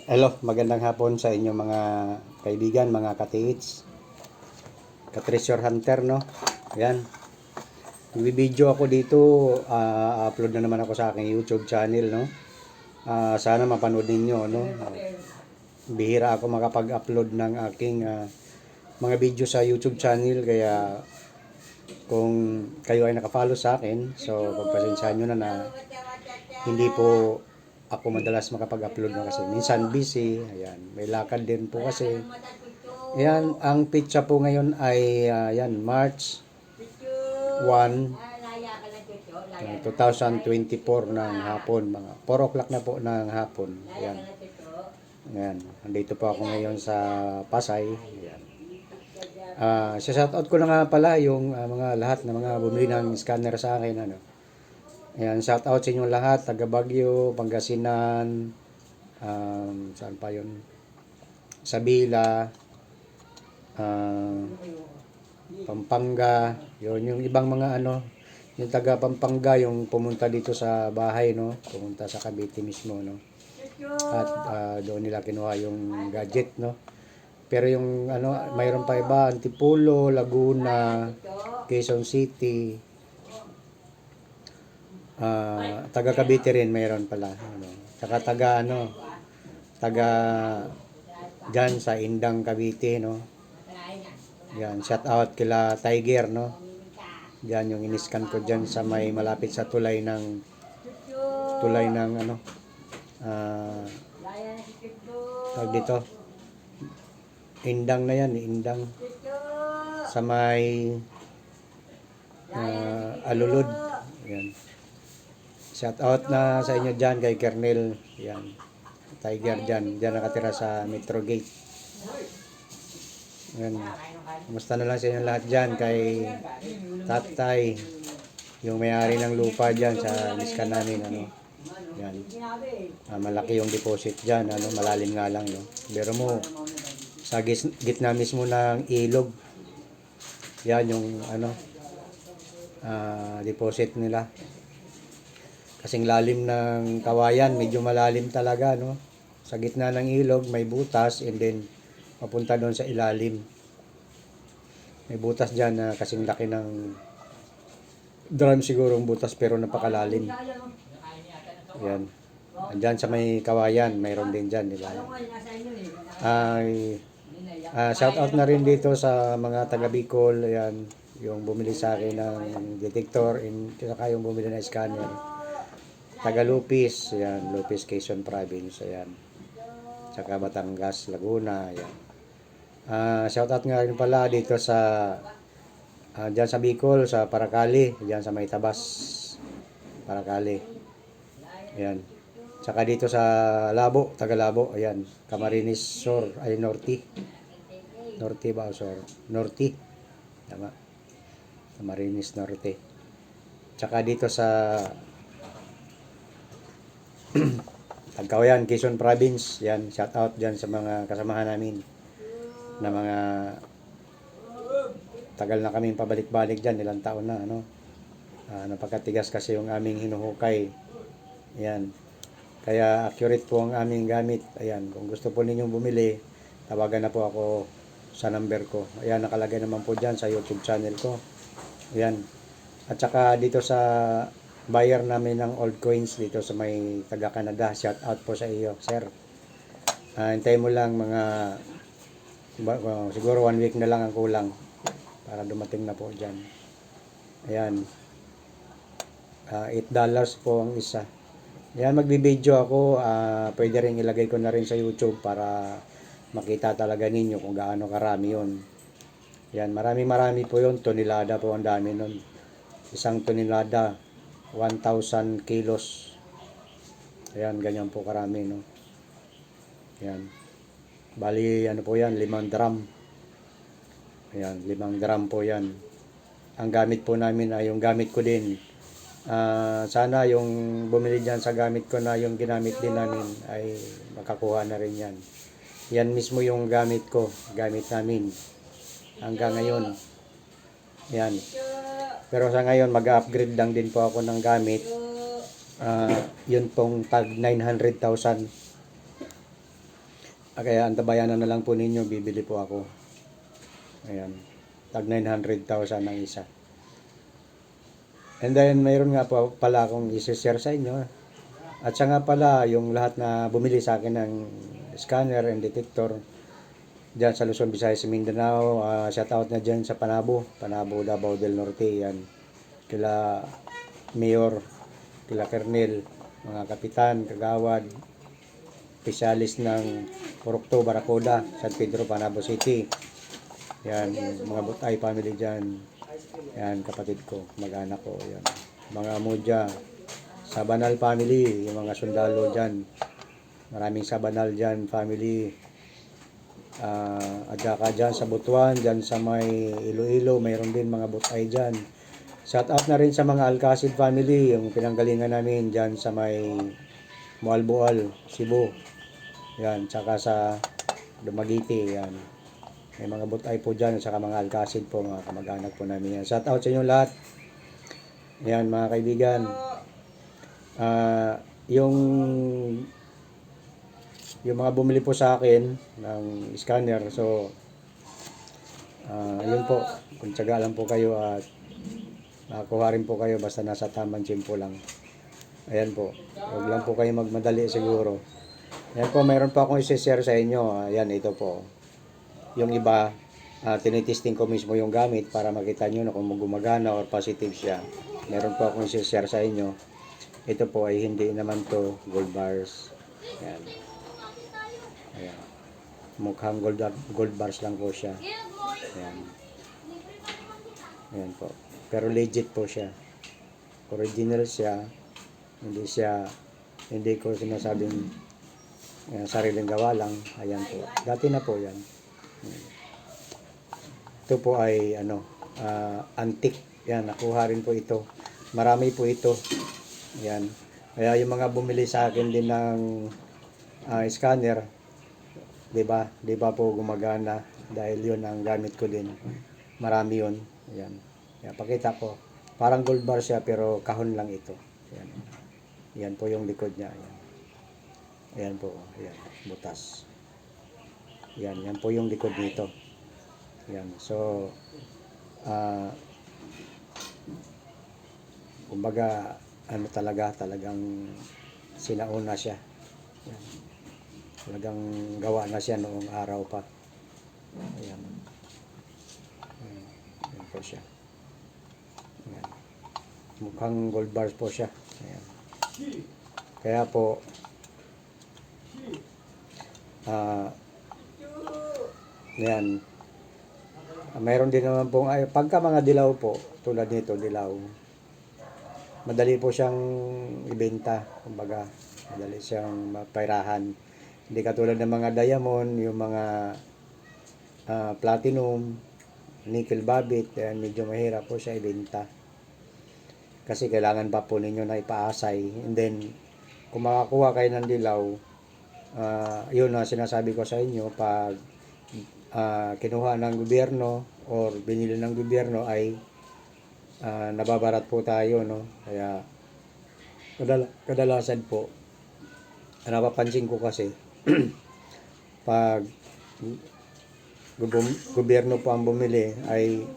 Hello, magandang hapon sa inyo mga kaibigan, mga ka-TH, ka-treasure hunter, no? Ayan, video ako dito, upload na naman ako sa aking YouTube channel, no? Sana mapanood ninyo, no? Bihira ako makapag-upload ng aking mga video sa YouTube channel, kaya kung kayo ay nakafollow sa akin, so pagpasensyahan nyo na hindi po ako madalas makapag-upload no, kasi minsan busy. Ayan, may lakad din po kasi. Ayan, ang pitsa po ngayon ay ayan, March 1, 2024 ng hapon, mga 4 o'clock na po ng hapon. Ayan. Ayan, nandito po ako ngayon sa Pasay. Ayan. Shoutout ko na nga pala yung mga lahat ng mga bumili ng scanner sa akin, ano. Ayan, shout out sa inyo lahat, taga Baguio, Pangasinan, saan pa yun? Sabila, Pampanga, yun, yung ibang mga ano, yung taga Pampanga, yung pumunta dito sa bahay, no? Pumunta sa Cavite mismo, no? At doon nila kinuha yung gadget, no? Pero yung ano, mayroon pa iba, Antipolo, Laguna, Quezon City, taga Cavite rin mayroon pala, ano. Saka taga diyan sa Indang Cavite, no. Yan, shout out kila Tiger, no. Diyan yung iniskan ko diyan sa may malapit sa tulay ng ano, tawag dito, Indang na yan, Indang sa may Alulod. Yan. Shout out na sa inyo dyan kay Kernel. Yan. Tiger dyan. Dyan nakatira sa Metro Gate. Yan. Kumusta na lang sa inyo lahat dyan kay Tatay. Yung may-ari ng lupa dyan sa miskan namin. Ano. Yan. Malaki yung deposit dyan. Ano, malalim nga lang. No? Pero mo, sa gitna mismo ng ilog. Yan yung ano, deposit nila. Kasing lalim ng kawayan, medyo malalim talaga, no? Sa gitna ng ilog, may butas, and then papunta doon sa ilalim. May butas dyan na kasing laki ng drum siguro ang butas, pero napakalalim. Yan. Andyan sa may kawayan, mayroon din dyan, di ba? Shout out na rin dito sa mga taga Bicol, ayan, yung bumili sa akin ng detector, saka yung bumili ng scanner. Taga Lupis, ayan, Lupis, Quezon Province, ayan. Saka Batangas, Laguna, ayan. Shout out nga rin pala dito sa diyan sa Bicol, sa Paracali, diyan sa may Tabas, Paracali. Ayan. Saka dito sa Labo, taga Labo, ayan, Camarines Sur, ay Norte. Norte ba o Sur? Norte. Tama. Camarines Norte. Saka dito sa Tagkawayan, Quezon Province. Yan, shout out dyan sa mga kasamahan namin na mga tagal na kaming pabalik-balik dyan, ilang taon na, ano. Napakatigas kasi yung aming hinuhukay. Yan. Kaya accurate po ang aming gamit. Ayan, kung gusto po ninyong bumili, tawagan na po ako sa number ko. Ayan, nakalagay naman po dyan sa YouTube channel ko. Ayan. At saka dito sa buyer namin ng old coins dito sa may taga Canada, shout out po sa iyo, sir. Hintayin mo lang mga siguro 1 week na lang ang kulang para dumating na po dyan. Ayan, $8 po ang isa. Ayan, magbibideo ako, pwede rin ilagay ko na rin sa YouTube para makita talaga ninyo kung gaano karami yun. Ayan, marami po yun, tonelada po ang dami nun. Isang tonelada, 1,000 kilos. Ayan, ganyan po karami, no. Ayan. Bali, ano po yan, 5 drum. Ayan, 5 drum po yan. Ang gamit po namin ay yung gamit ko din. Sana yung bumili dyan sa gamit ko na yung ginamit din namin ay makakuha na rin yan. Yan mismo yung gamit ko, gamit namin hanggang ngayon. Yan. Pero sa ngayon, mag-upgrade lang din po ako ng gamit. Yun pong tag 900,000. Kaya antabayanan na lang po ninyo, bibili po ako. Ayan. Tag 900,000 ang isa. And then, mayroon nga po pala akong isi-share sa inyo. At siya nga pala, yung lahat na bumili sa akin ng scanner and detector dyan sa Luzon, Visayas, Mindanao, shout out na dyan sa Panabo, Davao del Norte, yan. Kila Mayor, kila Kernel, mga kapitan, kagawad, specialist ng Purokto, Baracoda, San Pedro, Panabo City. Yan, mga Butay family dyan. Yan, kapatid ko, mag-anak ko, yan. Mga Mudya, Sabanal family, yung mga sundalo dyan. Maraming Sabanal dyan, family. At saka dyan sa Butuan, dyan sa may Iloilo, mayroon din mga Butay dyan. Shout out na rin sa mga Alcacid family, yung pinanggalingan namin dyan sa may Mualboal, Cebu. Yan, tsaka sa Dumaguete, yan. May mga Butay po dyan, saka mga Alcacid po, mga kamag-anak po namin yan. Shout out sa inyo lahat. Yan, mga kaibigan. Yung mga bumili po sa akin ng scanner, so yun po, kung tiyaga lang po kayo at makakuha rin po kayo basta nasa tamang tiyempo lang. Ayan po, huwag lang po kayo magmadali siguro. Ayan po, mayroon po akong isi-share sa inyo. Ayan, ito po. Yung iba, tinitesting ko mismo yung gamit para makita nyo na kung gumagana or positive siya. Meron po akong isi-share sa inyo. Ito po ay hindi naman to gold bars. Ayan. Ayan. Mukhang gold bars lang po siya. Ayan. Ayan po. Pero legit po siya. Original siya. Hindi ko sinasabing sariling gawa lang. Ayan po. Dati na po yan. Ito po ay antique. Yan, nakuha rin po ito. Marami po ito. Yan. Kaya yung mga bumili sa akin din ng scanner, 'di ba? 'Di ba po gumagana dahil 'yun ang gamit ko din. Marami 'yun. Ayan. Kaya pakita ko. Parang gold bar siya pero kahon lang ito. Ayan. Yan po yung likod niya. Ayan. Ayan po. Ayan. Butas. Yan. Yan po yung likod nito. Yan. So, kumbaga, talagang sinauna siya. Yan. Talagang gawa na siya noong araw pa. Ayan. Ayan po siya. Ayan. Mukhang gold bars po siya. Ayan. Kaya po, ayan. Mayroon din naman pong, pagka mga dilaw po, tulad nito, dilaw, madali po siyang ibenta. Kumbaga, madali siyang mapairahan. Hindi katulad ng mga diamond, yung mga platinum, nickel babit, medyo mahirap po siya ibenta. Kasi kailangan pa po ninyo na ipaasay. And then, kung makakuha kayo ng dilaw, yun na sinasabi ko sa inyo, pag kinuha ng gobyerno or binili ng gobyerno ay nababarat po tayo, no? Kaya kadalasan po napapansin ko kasi pag gobyerno po ang bumili ay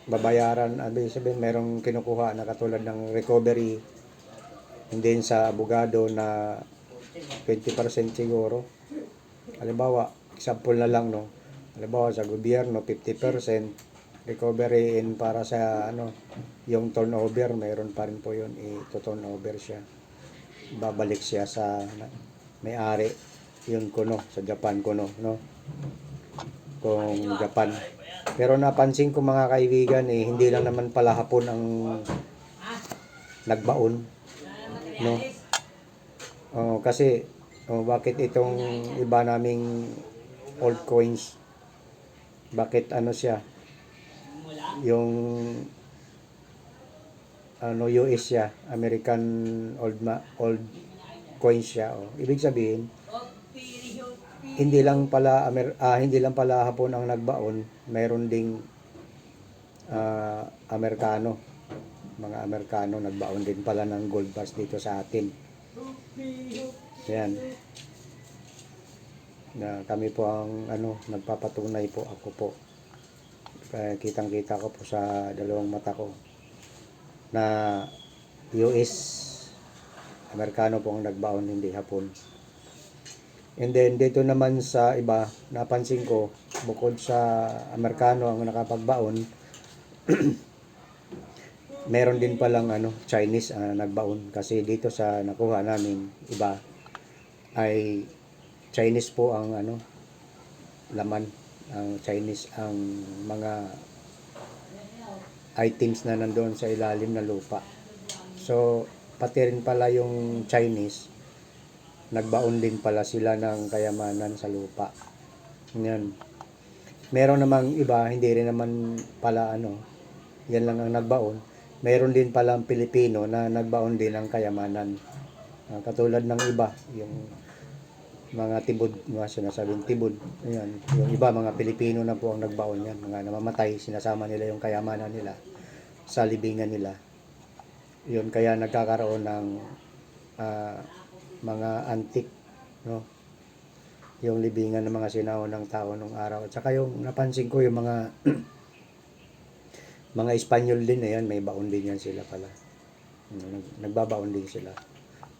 babayaran, sabihin merong kinukuha na katulad ng recovery, and then sa abogado na 20% siguro. Halimbawa, example na lang, no. Halimbawa sa gobyerno 50% recovery, in para sa yung turnover, mayroon pa rin po yun, i-turnover siya. Babalik siya sa may-ari. Yun kuno sa Japan kuno, no. Kung Japan. Pero napansin ko mga kaibigan, hindi lang naman pala Hapon ang nagbaon, no. Kasi bakit itong iba naming old coins, bakit siya, yung US siya, American old coins siya. Ibig sabihin, hindi lang pala Hapon ang nagbaon, mayroon ding Amerikano, mga Amerikano nagbaon din pala ng gold bars dito sa atin. Yan. Na kami po ang nagpapatunay po, ako po. Kaya kitang-kita ko po sa dalawang mata ko na US Amerikano po ang nagbaon, hindi Hapon. And then dito naman sa iba, napansin ko bukod sa Amerikano ang nakapagbaon, meron din palang Chinese nagbaon, kasi dito sa nakuha namin iba ay Chinese po ang laman, ang Chinese ang mga items na nandoon sa ilalim ng lupa. So pati rin pala yung Chinese, nagbaon din pala sila ng kayamanan sa lupa. Yan. Meron namang iba, hindi rin naman pala yan lang ang nagbaon. Meron din palang Pilipino na nagbaon din ng kayamanan. Katulad ng iba, yung mga tibod, mga sinasabing tibod. Ayan. Yung iba, mga Pilipino na po ang nagbaon yan. Mga namamatay, sinasama nila yung kayamanan nila sa libingan nila. Yun, kaya nagkakaroon ng mga antique, no? Yung libingan ng mga sinaunang tao nung araw. At saka yung napansin ko, yung mga mga Espanyol din na yan, may baon din yan sila pala. Nagbabaon din sila.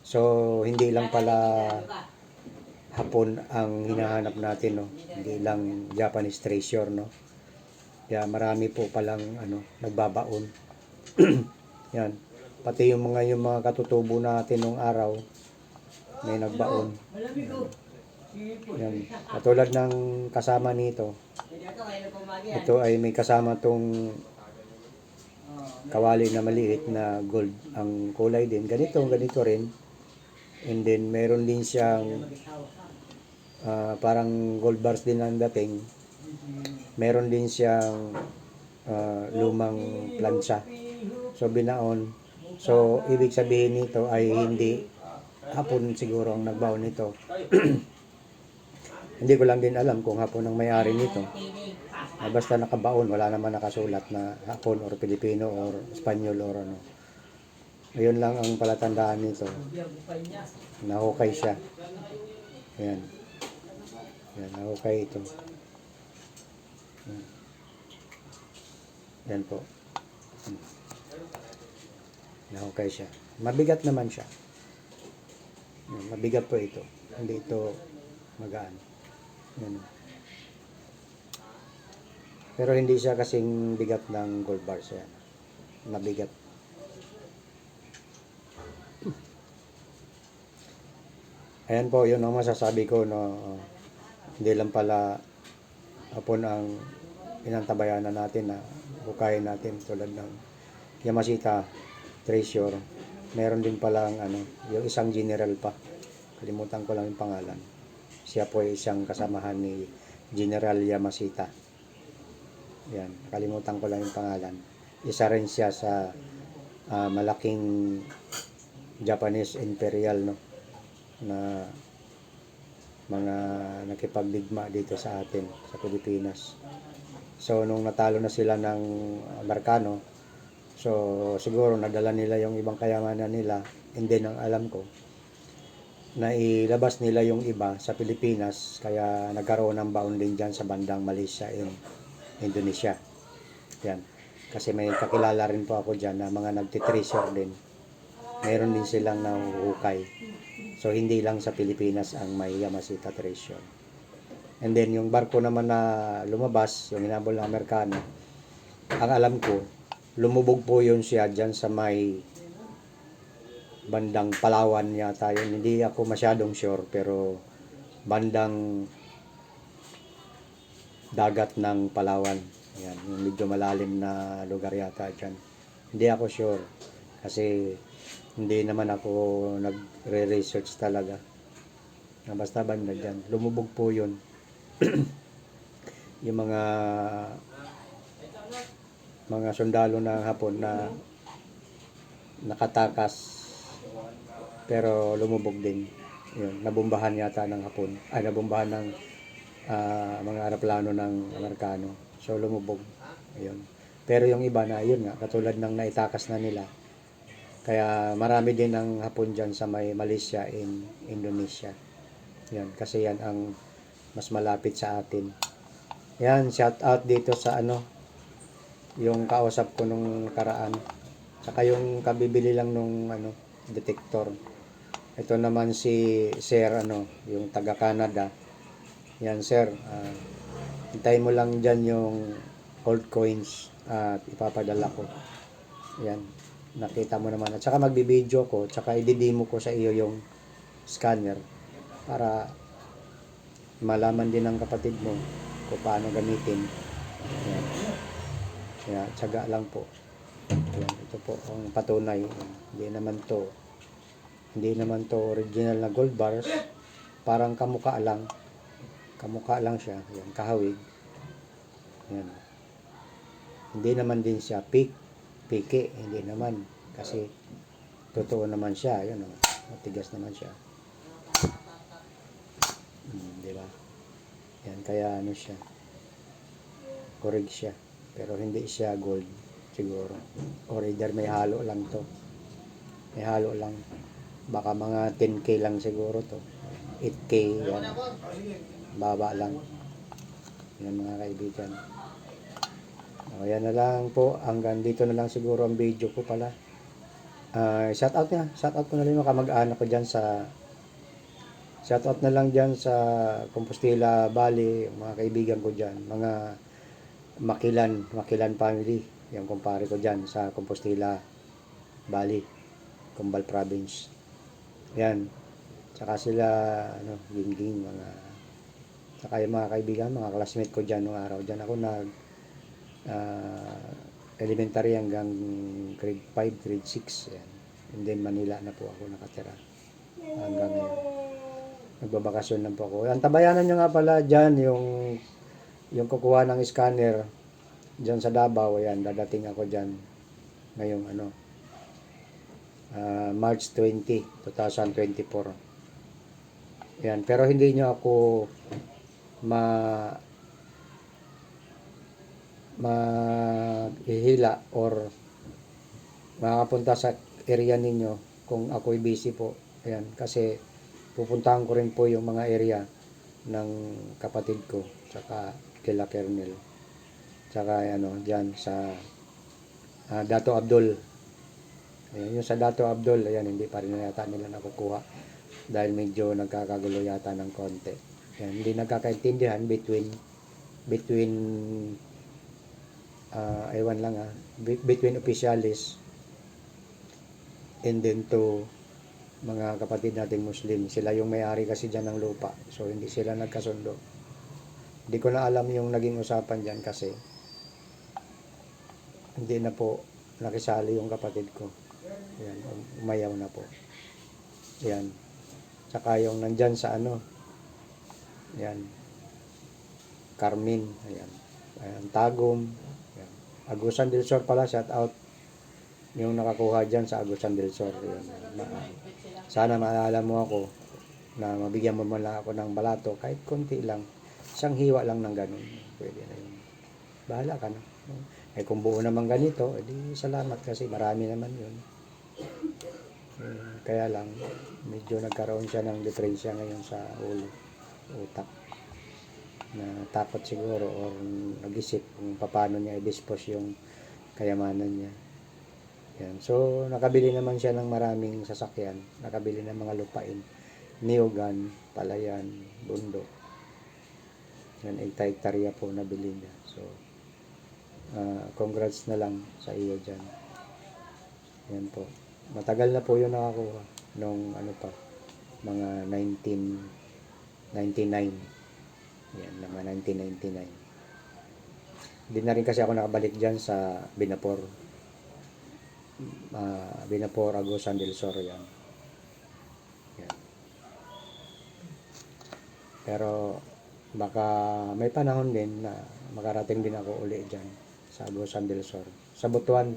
So, hindi lang pala Hapon ang hinahanap natin, no? Hindi lang Japanese treasure, no? Kaya marami po palang nagbabaon. Yan. Pati yung mga katutubo natin nung araw, may nagbaon. Yan. Katulad ng kasama nito, ito ay may kasama tong kawali na maliit na gold. Ang kulay din, ganito rin. And then, meron din siyang parang gold bars din ang dating. Meron din siyang lumang plancha. So, binaon. So, ibig sabihin nito ay hindi Hapon siguro ang nagbaon nito. Hindi ko lang din alam kung Hapon ang may-ari nito. Basta nakabaon, wala naman nakasulat na Hapon or Pilipino or Espanyol or ano. Ayun lang ang palatandaan nito. Nahukay siya. Ayan. Ayan, nahukay ito. Ayan po. Nahukay siya. Mabigat naman siya. Mabigat po ito. Hindi ito magaan. Ayan. Pero hindi siya kasing bigat ng gold bars. Ayan. Mabigat. Ayan po, yun ang masasabi ko, no. Hindi lang pala Hapon ang inantabayanan natin na hukayin natin tulad ng Yamashita treasure. Meron din pala yung isang general pa. Kalimutan ko lang yung pangalan. Siya po ay isang kasamahan ni General Yamashita. Yan, kalimutan ko lang yung pangalan. Isa rin siya sa malaking Japanese Imperial, no, na mga nakipagdigma dito sa atin, sa Pilipinas. So, nung natalo na sila ng Amerikano, so siguro nadala nila yung ibang kayamanan nila, and then ang alam ko, na ilabas nila yung iba sa Pilipinas, kaya nagkaroon ng baon din dyan sa bandang Malaysia and Indonesia. Yan. Kasi may kakilala rin po ako dyan na mga nagtitreasure din. Mayroon din silang nahuhukay. So, hindi lang sa Pilipinas ang may Yamashita treasure. And then, yung barko naman na lumabas, yung hinabol ng Amerikano, ang alam ko, lumubog po yun siya dyan sa may bandang Palawan yata yun. Hindi ako masyadong sure, pero bandang dagat ng Palawan. Yan, yung medyo malalim na lugar yata dyan. Hindi ako sure, kasi hindi naman ako nagre-research talaga. Basta banda dyan. Lumubog po yun. Yung mga sundalo ng Hapon na nakatakas, pero lumubog din. Yun, nabombahan yata ng Hapon. Ay, nabombahan ng mga aeroplano ng Amerikano. So, lumubog. Ayun. Pero yung iba na, yun nga, katulad ng naitakas na nila, Kaya marami din ang Hapon dyan sa may Malaysia in Indonesia. Yan, kasi yan ang mas malapit sa atin. Yan, shout out dito sa ano, yung kausap ko nung nakaraan. Saka yung kabibili lang nung ano, detector. Ito naman si Sir ano, yung taga Canada. Yan sir, hintayin mo lang dyan yung old coins at ipapadala ko. Yan, nakita mo naman. At saka magbibideo ko, tsaka i-demo ko sa iyo yung scanner para malaman din ng kapatid mo kung paano gamitin. Yan. Kaya tsaga lang po. Yan, ito po ang patunay. Hindi naman to original na gold bars. Parang kamukha lang. Kamukha lang siya. Yan, kahawig. Yan. Hindi naman din siya piki. Hindi naman. Kasi totoo naman siya. Yan, matigas naman siya. Di ba? Yan, kaya ano siya. Correct siya. Pero hindi siya gold siguro. Or either may halo lang to. May halo lang. Baka mga 10K lang siguro to. 8K yan. Baba lang. Yan mga kaibigan. O, yan na lang po. Hanggang dito na lang siguro ang video ko pala. Shout out ko na rin mga kamag-anak ko dyan sa shoutout na lang dyan sa Compostela Valley, mga kaibigan ko dyan, mga Makilan family, yung kumpare ko dyan sa Compostela Valley, Cumbal Province. Yan. Tsaka sila, Gingging, tsaka yung mga kaibigan, mga classmate ko dyan noong araw. Dyan ako elementary hanggang grade 5, grade 6. Yan. And then Manila na po ako nakatira hanggang ngayon. Nagbabakasyon lang po ako. Ang tabayanan nyo nga pala dyan, yung kukuha ng scanner dyan sa Davao. Ayan, dadating ako dyan ngayong March 20, 2024. Ayan, pero hindi nyo ako mahihila or makakapunta sa area ninyo kung ako'y busy po. Ayan, kasi pupuntahan ko rin po yung mga area ng kapatid ko tsaka kila Kernel tsaka dyan sa Dato Abdul. Ayan, yung sa Dato Abdul, ayan, hindi pa rin yata nila nakukuha dahil medyo nagkakagulo yata ng konti. Ayan, hindi nagkakaintindihan between ewan lang between officialis and then to mga kapatid nating Muslim. Sila yung may-ari kasi dyan ng lupa. So, hindi sila nagkasundo. Hindi ko na alam yung naging usapan dyan kasi hindi na po nakisali yung kapatid ko. Yan, umayaw na po. Yan. Tsaka yung nandyan sa yan, Carmen. Ayan. Ayan, Tagum. Ayan. Agusan del Sur pala, shout out yung nakakuha dyan sa Agusan del Sur. Ayan. Sana maalala mo ako na mabigyan mo man lang ako ng balato kahit konti lang, isang hiwa lang ng ganun, pwede na yun, bahala ka na. Kung buo naman ganito, edi salamat kasi marami naman yun. Kaya lang medyo nagkaroon siya ng diferensya ngayon sa utak, na takot siguro or nag-isip kung paano niya i-dispose yung kayamanan niya. Yan. So, nakabili naman siya ng maraming sasakyan. Nakabili ng mga lupain. Niogan, Palayan, Bundok. Yan, 8 hektarya po nabili niya. So, congrats na lang sa iyo dyan. Yan po. Matagal na po yun nakakuha. Nung mga 1999. Yan, mga 1999. Hindi na rin kasi ako nakabalik dyan sa Binapor. Binapor, Agusan del Sur yan. Pero baka may panahon din na makarating din ako uli dyan sa Agusan del Sur, sa Butuan.